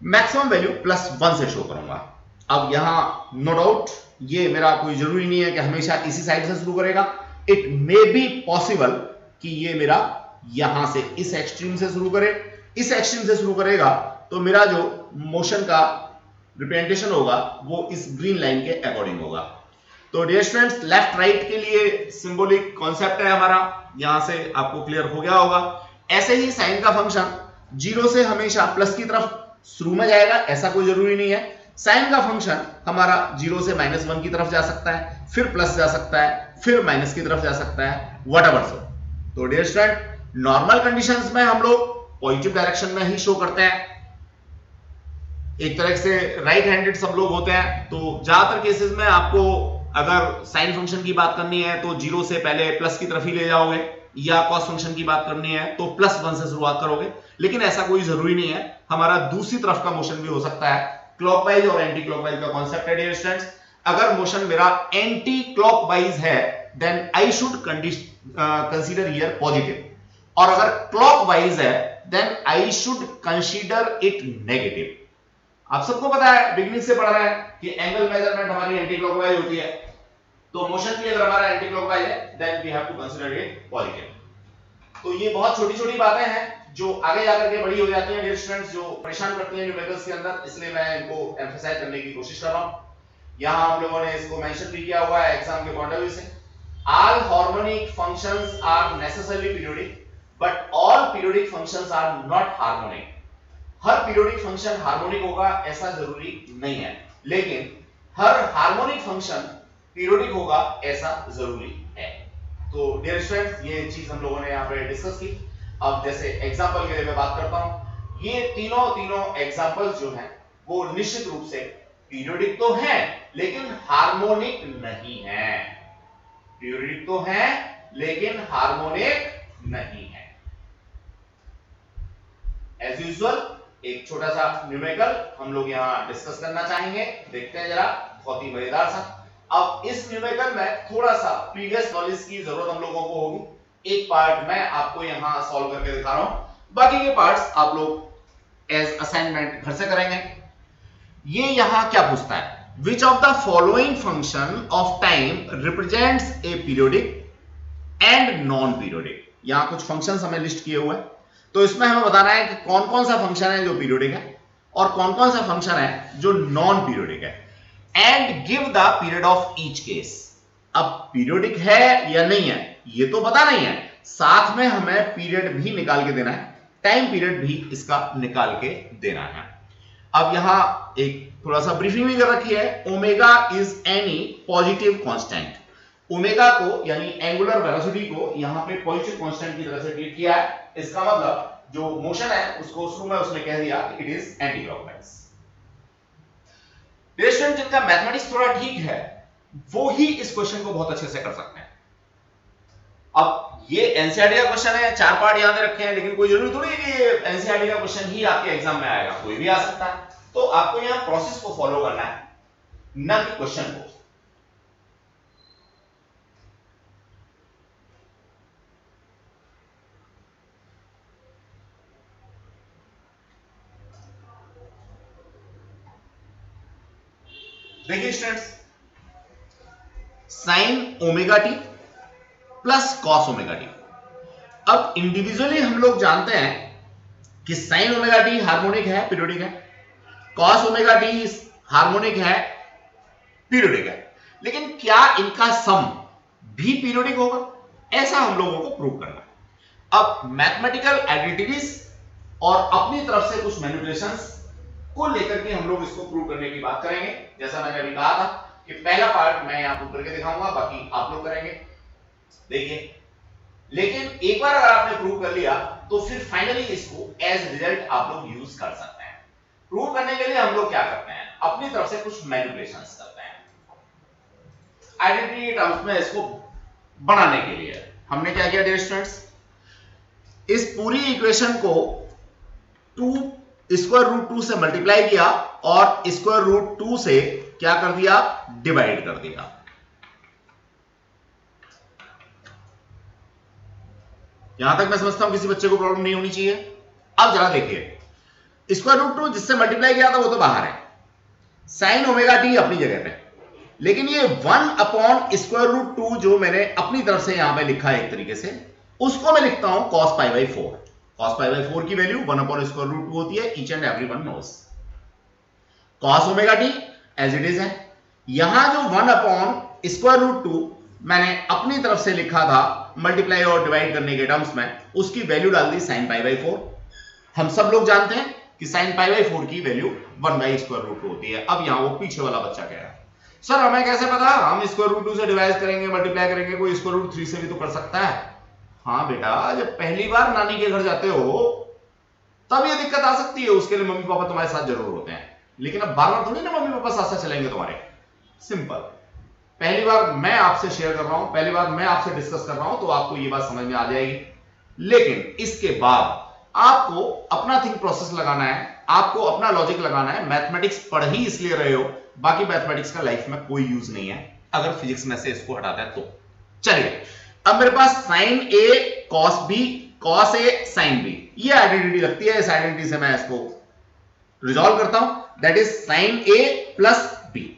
मैक्सिमम वैल्यू +1 से शो करूंगा। अब यहां नो डाउट ये मेरा कोई जरूरी नहीं है कि हमेशा इसी साइड से शुरू करेगा, इट मे बी पॉसिबल कि ये मेरा यहां से इस एक्सट्रीम से शुरू करे, इस एक्सट्रीम से शुरू करेगा तो मेरा जो मोशन का रिप्रेजेंटेशन होगा वो इस ग्रीन लाइन के अकॉर्डिंग होगा। तो डियर स्टूडेंट्स, लेफ्ट राइट के लिए सिंबॉलिक कॉन्सेप्ट है हमारा, यहां से आपको क्लियर हो गया होगा। ऐसे ही साइन का फंक्शन 0 से हमेशा प्लस की तरफ शुरू में जाएगा, ऐसा कोई जरूरी नहीं है। साइन का फंक्शन हमारा 0 से -1 की तरफ जा सकता है, फिर प्लस जा सकता है, फिर माइनस की तरफ जा सकता है, व्हाटएवर सो। तो डियर स्टूडेंट, नॉर्मल कंडीशंस में हम लोग पॉजिटिव डायरेक्शन में ही शो करते हैं, एक तरह से राइट हैंडेड सब लोग होते हैं। तो ज्यादातर केसेस में आपको अगर साइन फंक्शन की बात करनी है तो 0 से पहले प्लस की तरफ ही ले जाओगे, या कॉस फंक्शन की बात करनी है तो +1 से शुरुआत करोगे, लेकिन ऐसा कोई जरूरी नहीं है, हमारा दूसरी तरफ का मोशन भी हो सकता है। क्लॉकवाइज और एंटी क्लॉकवाइज का कॉन्सेप्ट है डियर स्टूडेंट्स। अगर मोशन मेरा एंटी क्लॉकवाइज है then I should consider here positive, और अगर क्लॉकवाइज है then I should consider it negative. आप सबको पता है, बिगिनिंग से पढ़ रहे हैं कि एंगल मेजरमेंट हमारी एंटी क्लॉकवाइज होती है, तो मोशन की अगर हमारा एंटी क्लॉकवाइज है then we have to consider it positive. तो ये बहुत छोटी छोटी बातें हैं जो आगे जाकर के बड़ी हो जाती हैं डियर स्टूडेंट्स, जो परेशान करती हैं न्यूमेरिकल्स के अंदर, इसलिए मैं इनको एम्फसाइज करने की कोशिश कर रहा हूं। यहां हम लोगों ने इसको मेंशन भी किया हुआ है एग्जाम के पॉइंट ऑफ व्यू से। All harmonic functions are necessarily periodic, but all periodic functions are not harmonic. हर पीरियोडिक फंक्शन हार्मोनिक होगा ऐसा जरूरी नहीं है, लेकिन हर हार्मोनिक फंक्शन पीरियोडिक होगा ऐसा जरूरी है। तो डियर स्टूडेंट्स, ये चीज हम लोगों ने यहाँ पे डिस्कस की। अब जैसे एग्जांपल के लिए मैं बात करता हूं, ये तीनों एग्जांपल्स जो हैं वो निश्चित रूप से पीरियोडिक तो हैं लेकिन हार्मोनिक नहीं है। पीरियोडिक तो हैं लेकिन हार्मोनिक नहीं है। एज यूजुअल एक छोटा सा न्यूमेरिकल हम लोग यहां डिस्कस करना चाहेंगे, देखते हैं जरा, बहुत ही मजेदार सा। अब इस न्यूमेरिकल में थोड़ा सा प्रीवियस नॉलेज की जरूरत हम लोगों को होगी। एक पार्ट मैं आपको यहां सॉल्व करके दिखा रहा हूं, बाकी के पार्ट्स आप लोग एज असाइनमेंट घर से करेंगे। ये यहां क्या पूछता है, which of the following function of time represents A periodic and non periodic. यहां कुछ फंक्शंस हमें लिस्ट किए हुए हैं, तो इसमें हमें बताना है कि कौन कौन सा फंक्शन है जो पीरियोडिक है और कौन कौन सा फंक्शन है जो नॉन पीरियोडिक है, and give the period of each case. अब पीरियोडिक है या नहीं है ये तो पता नहीं है, साथ में हमें पीरियड भी निकाल के देना है, टाइम पीरियड भी इसका निकाल के देना है। अब यहां एक थोड़ा सा ब्रीफिंग भी कर रखी है, omega is any positive constant. Omega को यानी एंगुलर वेलोसिटी को यहां पे पॉजिटिव कांस्टेंट की तरह से ट्रीट किया है। इसका मतलब जो मोशन है उसको शुरू में उसने कह दिया कि it is anti clockwise. Student जिनका मैथमेटिक्स थोड़ा ठीक है वो ही इस क्वेश्चन को बहुत अच्छे से कर सकते हैं। अब ये एनसीईआरटी का क्वेश्चन है, 4 पार्ट याद रखे हैं, लेकिन कोई जरूरी थोड़ी है कि ये एनसीईआरटी का क्वेश्चन ही आपके एग्जाम में आएगा, कोई भी आ सकता है। तो आपको यहां प्रोसेस को फॉलो करना है, न कि क्वेश्चन को। देखिए students, sine omega T plus cos omega t. अब इंडिविजुअली हम लोग जानते हैं कि साइन ओमेगा टी हार्मोनिक है, पीरियोडिक है, कॉस ओमेगा टी हार्मोनिक है, पीरियोडिक है, लेकिन क्या इनका सम भी पीरियोडिक होगा ऐसा हम लोगों को प्रूव करना है। अब मैथमेटिकल आइडेंटिटीज और अपनी तरफ से कुछ मैनिपुलेशंस को लेकर के हम लोग इसको प्रूव करने की बात करेंगे। जैसा मैंने अभी कहा था कि पहला पार्ट मैं यहां प्रूव करके दिखाऊंगा, बाकी आप लोग करेंगे। देखिए, लेकिन एक बार अगर आपने प्रूव कर लिया तो फिर फाइनली इसको एज रिजल्ट आप लोग यूज कर सकते हैं। प्रूव करने के लिए हम लोग क्या करते हैं, अपनी तरफ से कुछ मैनिपुलेशंस करते हैं आइडेंटिटी टर्म्स में। इसको बनाने के लिए हमने क्या किया डियर स्टूडेंट्स, इस पूरी इक्वेशन को 2 स्क्वायर रूट 2 से मल्टीप्लाई किया और स्क्वायर रूट 2 से क्या कर दिया, डिवाइड कर दिया। यहां तक मैं समझता हूं किसी बच्चे को प्रॉब्लम नहीं होनी चाहिए। अब जरा देखिए, स्क्वायर रूट 2 जिससे मल्टीप्लाई किया था वो तो बाहर है, साइन ओमेगा टी अपनी जगह पे, लेकिन ये 1 अपॉन स्क्वायर रूट 2 जो मैंने अपनी तरफ से यहां पे लिखा है एक तरीके से, उसको मैं लिखता हूं cos pi by 4। cos pi by 4 की वैल्यू 1 अपॉन स्क्वायर रूट 2 होती है, each and everyone knows. cos omega t as it is है, यहां जो 1 अपॉन स्क्वायर रूट 2 मैंने अपनी तरफ से लिखा था मल्टीप्लाई और डिवाइड करने के टर्म्स में, उसकी वैल्यू डाल दी sin पाई बाई 4। हम सब लोग जानते हैं कि sin पाई बाई 4 की वैल्यू 1 बाई स्क्वायर रूट 2 होती है। अब यहां वो पीछे वाला बच्चा कह रहा है, सर हमें कैसे पता, हम स्क्वायर रूट 2 से डिवाइड करेंगे, मल्टीप्लाई करेंगे, कोई स्क्वायर रूट 3 से भी तो कर सकता है। हाँ बेटा, जब पहली बार नानी के घर जाते हो तब ये दिक्कत आ सकती है, उसके लिए मम्मी पापा तुम्हारे साथ जरूर होते हैं, लेकिन अब बार बार थोड़ी ना मम्मी पापा साथ साथ चलेंगे तुम्हारे। सिंपल, पहली बार मैं आपसे शेयर कर रहा हूं, पहली बार मैं आपसे डिस्कस कर रहा हूं, तो आपको ये बात समझ में आ जाएगी। लेकिन इसके बाद आपको अपना थिंक प्रोसेस लगाना है, आपको अपना लॉजिक लगाना है। मैथमेटिक्स पढ़ ही इसलिए रहे हो, बाकी मैथमेटिक्स का लाइफ में कोई यूज नहीं है अगर फिजिक्स में से इसको हटाता है तो। चलिए, अब मेरे पास sign A cos B, cos A sine B, ये आइडेंटिटी लगती है। इस आइडेंटिटी से मैं इसको रिजॉल्व करता हूं, that is sine A plus B.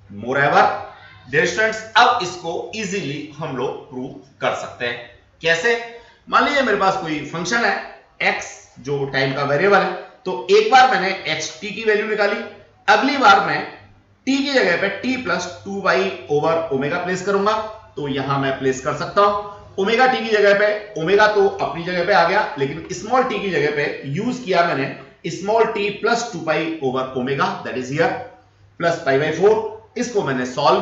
Moreover dear students, अब इसको इजीली हम लोग प्रूव कर सकते हैं। कैसे? मान लीजिए मेरे पास कोई फंक्शन है x जो टाइम का वेरिएबल है, तो एक बार मैंने xt की वैल्यू निकाली, अगली बार मैं t की जगह पे t plus 2 by over omega place करूंगा, तो यहां मैं प्लेस कर सकता हूं। ओमेगा टी की जगह पे, ओमेगा तो अपनी जगह पे आ गया, लेकिन स्मॉल टी की जगह पे यूज किया मैंने small T plus 2 pi over omega, that is here plus pi by 4। इसको मैंने सॉल्व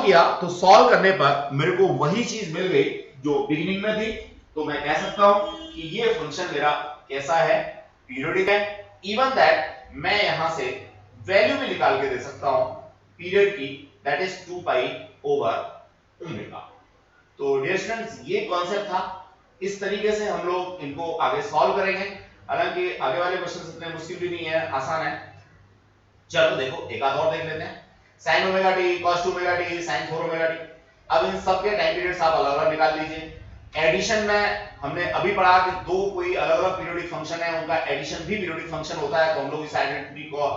किया तो सॉल्व करने पर मेरे को वही चीज मिल गई जो बिगिनिंग में थी। तो मैं कह सकता हूं कि ये फंक्शन मेरा कैसा है, पीरियोडिक है। इवन दैट मैं यहां से वैल्यू भी निकाल के दे सकता हूं पीरियड की, that is 2 pi over omega. तो डियर स्टूडेंट्स, ये कॉन्सेप्ट था। इस तरीके से हम लोग इनको आगे सॉल्व करेंगे। हालांकि आगे वाले क्वेश्चन इतने मुश्किल भी नहीं है, आसान है। चलो देखो एक आध और देख लेते हैं। sin omega T, cos 2 omega T, sin 4 omega t. अब इन सब के टाइम पीरियड्स आप अलग-अलग निकाल लीजिए। एडिशन में हमने अभी पढ़ा कि दो कोई अलग-अलग पीरियोडिक फंक्शन है, उनका एडिशन भी पीरियोडिक फंक्शन होता है। तो हम लोग इस आइडेंटिटी को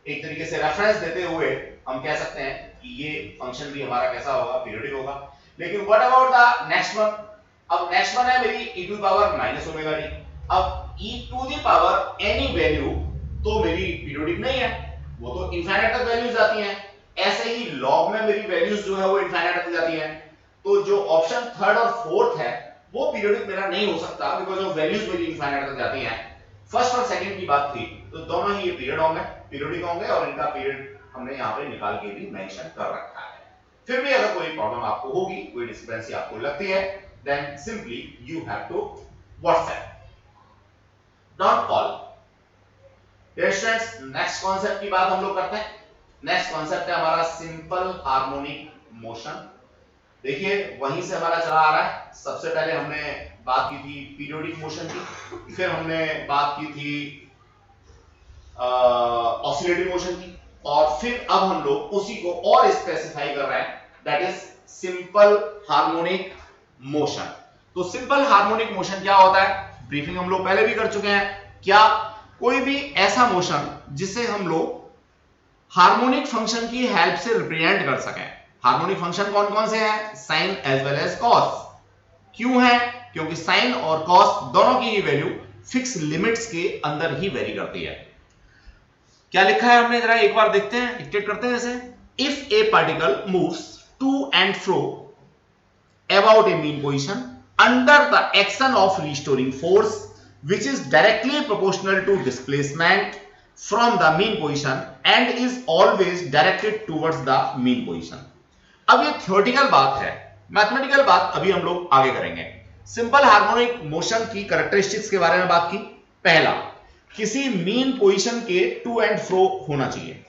एक तरीके से रेफरेंस देते हुए हम कह सकते हैं कि ये फंक्शन भी हमारा कैसा होगा, पीरियोडिक होगा। लेकिन what about the next one? अब नेक्स्ट वन है मेरी e to power minus omega t. अब e to the power any value तो मेरी पीरियोडिक नहीं है, वो तो इनफाइनाइट तक वैल्यूज आती हैं। ऐसे ही लॉग में मेरी वैल्यूज जो है वो इनफाइनाइट तक जाती हैं। तो जो ऑप्शन थर्ड और फोर्थ है वो पीरियोडिक मेरा नहीं हो सकता, बिकॉज़ जो वैल्यूज मेरी इनफाइनाइट तक जाती हैं। फर्स्ट और सेकंड की बात थी, तो दोनों ही ये पीरियड होंगे, पीरियोडिक होंगे, और इनका पीरियड हमने यहां पे निकाल के भी मेंशन कर रखा है। फिर भी अगर कोई प्रॉब्लम आपको होगी, कोई डिस्क्रिपेंसी आपको लगती है, then simply you have to WhatsApp, don't call. Dear students, next concept की बात हम लोग करते हैं। नेक्स्ट कॉन्सेप्ट है हमारा सिंपल हार्मोनिक मोशन। देखिए वहीं से हमारा चला आ रहा है। सबसे पहले हमने बात की थी पीरियोडिक मोशन की, फिर हमने बात की थी ऑसिलेटरी मोशन की, और फिर अब हम लोग उसी को और स्पेसिफाई कर रहे हैं, that is simple harmonic motion. तो सिंपल हार्मोनिक मोशन क्या होता है, ब्रीफिंग हम लोग पहले भी कर चुके हैं। क्या कोई भी ऐसा मोशन जिसे हम लोग हार्मोनिक फंक्शन की हेल्प से रिप्रेजेंट कर सकें। हार्मोनिक फंक्शन कौन कौन से हैं? Sine as well as cos. क्यों है? क्योंकि साइन और कॉस दोनों की ही वैल्यू फिक्स लिमिट्स के अंदर ही वेरी करती है। क्या लिखा है हमने, जरा एक बार देखते हैं, डिक्टेट करते हैं ऐसे। If a particle moves to and fro about a mean position under the action of restoring force which is directly proportional to displacement from the mean position and is always directed towards the mean position। अब ये थ्योरेटिकल बात है, मैथमेटिकल बात अभी हम लोग आगे करेंगे। सिंपल हार्मोनिक मोशन की कैरेक्टरिस्टिक्स के बारे में बात की। पहला, किसी मीन पोजीशन के टू एंड फ्रो होना चाहिए।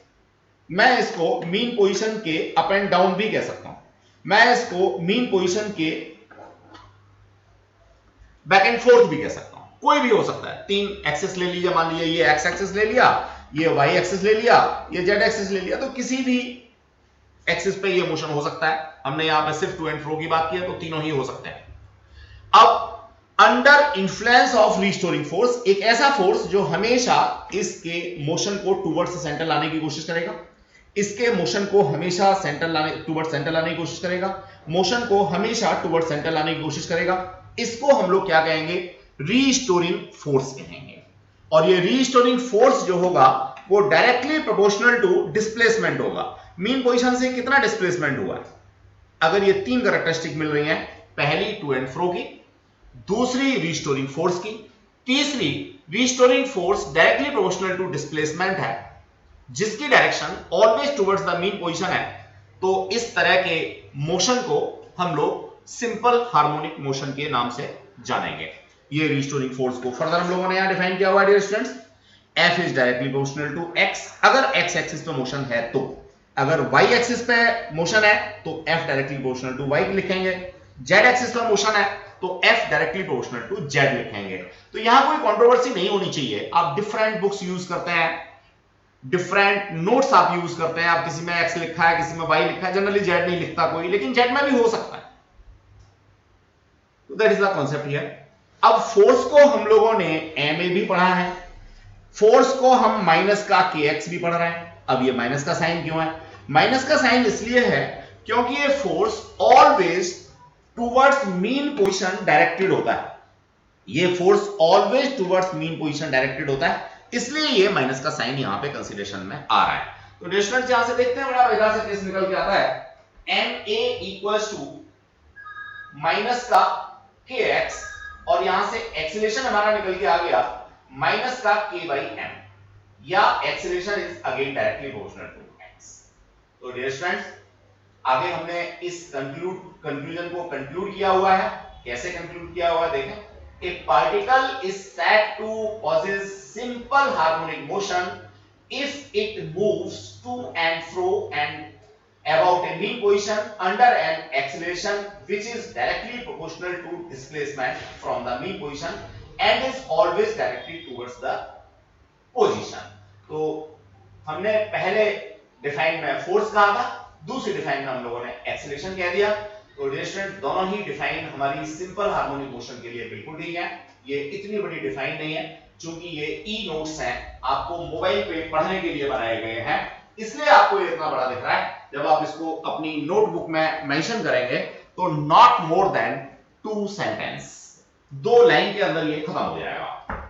मैं इसको मीन पोजीशन के अप एंड डाउन भी कह सकता हूं, मैं इसको मीन पोजीशन के बैक एंड फोर्थ भी कह सकता हूं, कोई भी हो सकता है। तीन एक्सिस ले लीजिए, मान लीजिए ये एक्स एक्सिस ले लिया, ये वाई एक्सिस ले लिया, ये जेड एक्सिस ले लिया, तो किसी भी एक्सिस पे ये मोशन हो सकता है। हमने यहां पे सिर्फ टू एंड फ्रो की बात की है, तो तीनों ही हो सकते हैं। अब under influence of restoring force, एक ऐसा फोर्स जो हमेशा इसके मोशन को टुवर्ड्स सेंटर लाने की कोशिश करेगा, इसके मोशन को हमेशा सेंटर लाने टुवर्ड्स सेंटर लाने की कोशिश करेगा, मोशन को हमेशा टुवर्ड्स सेंटर लाने की कोशिश करेगा। इसको हम लोग क्या कहेंगे? रीस्टोरिंग फोर्स कहेंगे। और ये रीस्टोरिंग फोर्स जो होगा वो डायरेक्टली प्रोपोर्शनल टू डिस्प्लेसमेंट होगा। मीन पोजीशन से कितना डिस्प्लेसमेंट हुआ है, अगर ये तीन कैरेक्टरिस्टिक मिल रही हैं, पहली टू एंड फ्रो की, दूसरी रीस्टोरिंग फोर्स की, तीसरी restoring force directly proportional to displacement है, जिसकी direction always towards the mean position है, तो इस तरह के मोशन को हम लोग सिंपल हार्मोनिक मोशन के नाम से जानेंगे। ये रिस्टोरिंग फोर्स को फर्दर हम लोगों ने यहां डिफाइन किया हुआ है dear students. F is directly proportional to x, अगर x एक्सिस पे मोशन है तो, अगर y एक्सिस पे मोशन है तो F directly proportional to y लिखेंगे, z एक्सिस पे मोशन है तो F directly proportional to z लिखेंगे। तो यहां कोई कंट्रोवर्सी नहीं होनी चाहिए। आप डिफरेंट बुक्स यूज करते हैं, डिफरेंट नोट्स आप यूज करते हैं, आप किसी में x लिखा है, किसी में y लिखा है, जनरली z नहीं लिखता कोई, लेकिन z में भी हो सकता है। तो that is the concept here. अब फोर्स को हम लोगों ने m में भी पढ़ा है, फोर्स को हम माइनस का kx भी पढ़ रहे हैं। अब ये माइनस का साइन क्यों है? माइनस का साइन इसलिए है क्योंकि ये force always towards mean position directed होता है। ये force always towards mean position directed होता है, इसलिए ये माइनस का साइन यहां पे कंसीडरेशन में आ रहा है। तो डिस्टेंस यहां से देखते हैं, बड़ा बेकार से केस निकल के आता है। ma इक्वल्स टू माइनस का kx, और यहां से एक्सीलरेशन हमारा निकल के आ गया माइनस का k बाई m, या acceleration is again directly proportional to x। तो डियर स्टूडेंट्स, आगे हमने इस कंक्लूजन को कंक्लूड किया हुआ है। कैसे कंक्लूड किया हुआ है देखें। A particle is said to possess simple harmonic motion if it moves to and fro and about a mean position under an acceleration which is directly proportional to displacement from the mean position and is always directed towards the position। तो हमने पहले डिफाइन में फोर्स कहा था, दूसरी डिफाइन में हम लोगों ने एक्सीलरेशन कह दिया। तो डियर स्टूडेंट, दोनों ही डिफाइन हमारी सिंपल हार्मोनिक मोशन के लिए बिल्कुल ठीक है। ये इतनी बड़ी डिफाइन नहीं है, क्योंकि ये ई नोट्स हैं, आपको मोबाइल पे पढ़ने के लिए बनाए गए हैं, इसलिए आपको ये इतना बड़ा दिख रहा है। जब आप इसको अपनी नोटबुक में मेंशन करेंगे तो not more than 2 sentence, 2 line के अंदर ये खत्म हो जाएगा।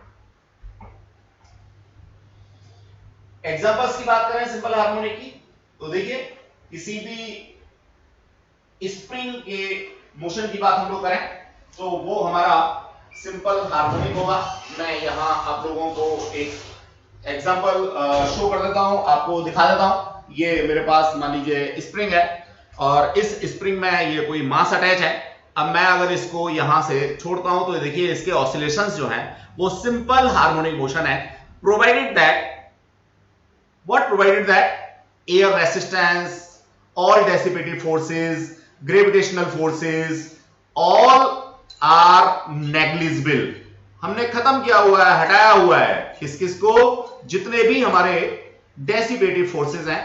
एग्जांपल्स की बात करें सिंपल हार्मोनिक की, तो देखिए किसी भी स्प्रिंग के मोशन की बात हम लोग करें तो वो हमारा सिंपल हार्मोनिक होगा। मैं यहां आप लोगों को एक एग्जांपल शो कर देता हूं, आपको दिखा देता हूं। ये मेरे पास मान लीजिए स्प्रिंग है, और इस स्प्रिंग में ये कोई मास अटैच है। अब मैं अगर इसको यहां से छोड़ता हूं तो देखिए इसके ऑसिलेशंस जो हैं वो सिंपल हार्मोनिक मोशन है, provided that what provided that air resistance, all dissipated forces, gravitational forces, all are negligible। हमने खत्म किया हुआ है, हटाया हुआ है किस किस को, जितने भी हमारे डेसिपेटिव फोर्सेस हैं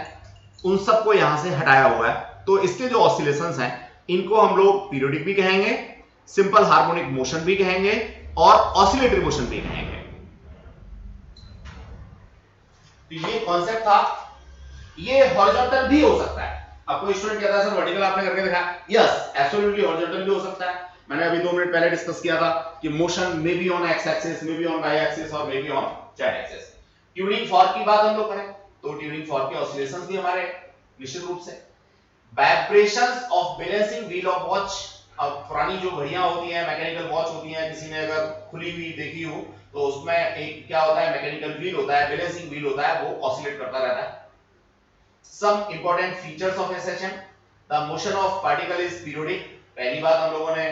उन सबको यहां से हटाया हुआ है। तो इसके जो ऑसिलेशंस हैं इनको हम लोग पीरियोडिक भी कहेंगे, सिंपल हार्मोनिक मोशन भी कहेंगे, और ऑसिलेटरी मोशन भी कहेंगे। तो ये कॉन्सेप्ट था। ये हॉरिजॉन्टल भी हो सकता है। अब कोई स्टूडेंट कहता है सर वर्टिकल आपने करके दिखाया, यस एब्सोल्युटली हॉरिजॉन्टल भी हो सकता है। मैंने अभी 2 मिनट पहले डिस्कस किया था कि motion may be on X axis, may be on Y axis, और may be on Z axis. Tuning fork की बात हम लोग करें तो ट्यूनिंग फॉर्क के ऑसिलेशंस भी हमारे निश्चित रूप से। Vibrations of balancing wheel of watch, अब पुरानी जो घड़ियां होती हैं, मैकेनिकल वॉच होती हैं, किसी ने अगर खुली हुई देखी हो तो उसमें एक क्या होता है, मैकेनिकल व्हील होता है, बैलेंसिंग व्हील होता है, वो ऑसिलेट करता रहता है। Some important features of SHM, the motion of particle is periodic, पहली बात हम लोगों ने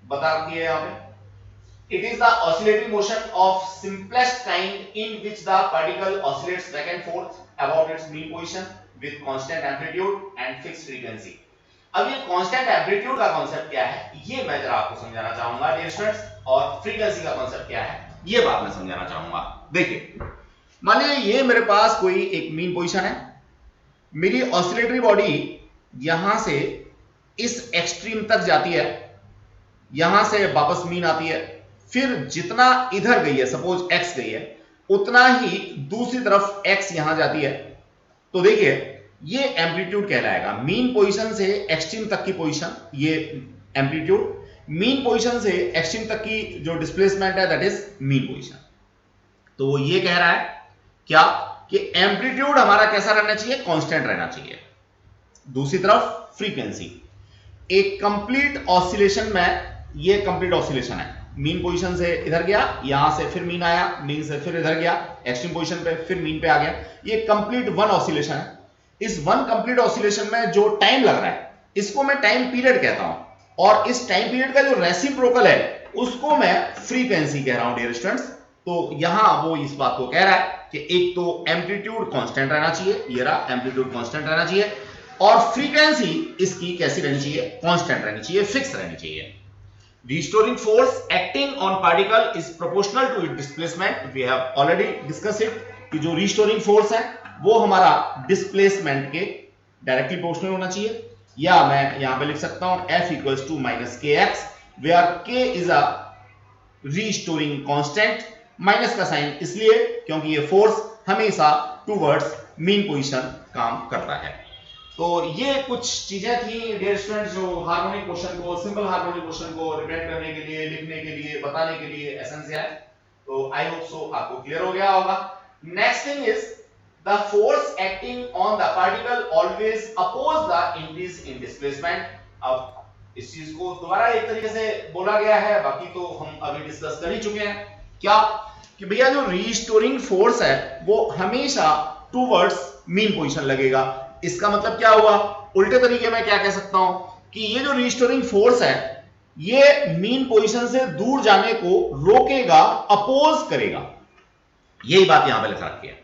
बता दी है यहां पे। It is the oscillatory motion of simplest kind in which the particle oscillates back and fourth about it's mean position with constant amplitude and fixed frequency. अब ये कांस्टेंट एम्पलीट्यूड का कांसेप्ट क्या है ये मैं जरा आपको समझाना चाहूंगा डियर स्टूडेंट्स, और फ्रीक्वेंसी का कांसेप्ट क्या है ये बात मैं समझाना चाहूंगा। देखिए मान लीजिए ये मेरे पास कोई एक मीन पोजीशन है, मेरी ऑसिलेटरी बॉडी यहां से इस एक्सट्रीम तक जाती है, यहां से वापस मीन आती है, फिर जितना इधर गई है, सपोज एक्स गई है, उतना ही दूसरी तरफ एक्स यहां जाती है। तो देखिए ये एम्पलीट्यूड कहलाएगा। मीन पोजीशन से एक्सट्रीम तक की पोजीशन ये एम्पलीट्यूड, मीन पोजीशन से एक्सट्रीम तक की जो डिस्प्लेसमेंट है दैट इज मीन पोजीशन। तो वो ये कह रहा है क्या कि एम्पलीट्यूड हमारा कैसा रहना चाहिए, कांस्टेंट रहना चाहिए। दूसरी तरफ फ्रीक्वेंसी, एक कंप्लीट ऑसिलेशन में, ये कंप्लीट ऑसिलेशन है, मीन पोजीशन से इधर गया, यहां से फिर मीन आया, मीन से फिर इधर गया, एक्सट्रीम पोजीशन पे फिर मीन पे आ गया, ये कंप्लीट वन ऑसिलेशन है। इस वन कंप्लीट ऑसिलेशन में जो टाइम लग रहा है इसको मैं टाइम पीरियड कहता हूं, और इस टाइम पीरियड का जो रेसिप्रोकल है उसको मैं फ्रीक्वेंसी कह रहा हूं डियर स्टूडेंट्स। तो यहां वो इस बात को कह रहा है कि एक तो एम्पलीट्यूड कांस्टेंट रहना चाहिए, ये रहा एम्पलीट्यूड कांस्टेंट रहना चाहिए, और फ्रीक्वेंसी इसकी कैसी रहनी चाहिए, कांस्टेंट रहनी चाहिए, फिक्स रहनी चाहिए। Restoring force acting on particle is proportional to its displacement. We have already discussed it कि जो restoring force है वो हमारा displacement के डायरेक्टली प्रोपोर्शनल होना चाहिए, या मैं यहां पे लिख सकता हूं F equals to minus kx, where k is a restoring constant। Minus का साइन इसलिए क्योंकि ये फोर्स हमेशा टूवर्ड्स मीन पोजीशन काम करता है। तो ये कुछ चीजें थी डियर स्टूडेंट जो हार्मोनिक मोशन को, सिंपल हार्मोनिक मोशन को रिप्रेजेंट करने के लिए, लिखने के लिए, बताने के लिए एसेंशियल है। तो आई होप सो आपको क्लियर हो गया होगा। Next thing is the force acting on the particle always oppose the increase in displacement. अब इस चीज को दोबारा एक तरीके से बोला गया है, बाकी तो हम अभी डिस्कस कर ही चुके हैं। क्या कि भैया जो रीस्टोरिंग फोर्स है वो हमेशा टूवर्ड्स मीन पोजीशन लगेगा। इसका मतलब क्या हुआ, उल्टे तरीके में क्या कह सकता हूं कि ये जो रीस्टोरिंग फोर्स है ये मीन पोजीशन से दूर जाने को रोकेगा, अपोज करेगा। यही बात यहां पे लिखा रखी है,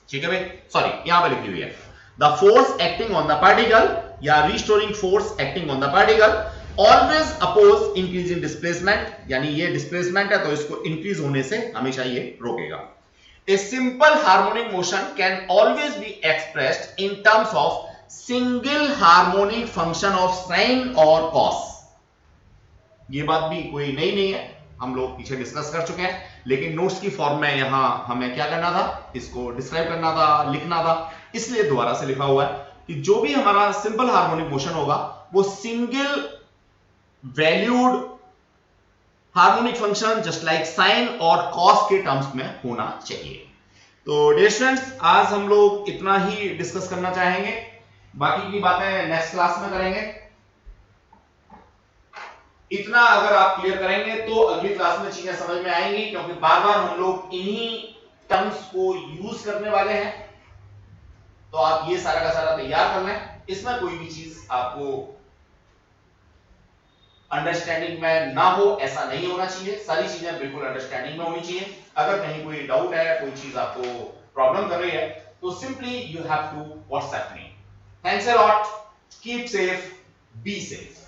ठीक है भाई, सॉरी यहां पे लिखी हुई है the force acting on the particle या restoring force acting on the particle always oppose increase in displacement, यानी ये डिस्प्लेसमेंट है तो इसको इंक्रीज होने से हमेशा ये रोकेगा। A simple harmonic motion can always be expressed in terms of single harmonic function of sine और कॉस। ये बात भी कोई नई नहीं है, हम लोग पीछे डिस्कस कर चुके हैं, लेकिन नोट्स की फॉर्म में यहां हमें क्या करना था, इसको डिस्क्राइब करना था, लिखना था, इसलिए दोबारा से लिखा हुआ है कि जो भी हमारा सिंपल हार्मोनिक मोशन होगा वो single valued harmonic function just like sine और कॉस के टर्म्स में होना चाहिए। तो डियर स्टूडेंट्स, आज हम लोग इतना ही डिस्कस करना चाहेंगे, बाकी की बातें नेक्स्ट क्लास में करेंगे। इतना अगर आप क्लियर करेंगे तो अगली क्लास में चीजें समझ में आएंगी, क्योंकि बार बार हम लोग इन्हीं टर्म्स को यूज करने वाले हैं। तो आप ये सारा का सारा तैयार कर लें, इसमें कोई भी चीज आपको अंडरस्टैंडिंग में ना हो ऐसा नहीं होना चाहिए, सारी चीजें बिल्कुल अंडरस्टैंडिंग में होनी चाहिए। अगर कहीं कोई डाउट है, कोई चीज आपको प्रॉब्लम कर रही है तो simply you have to WhatsApp me. Thanks a lot, keep safe, be safe.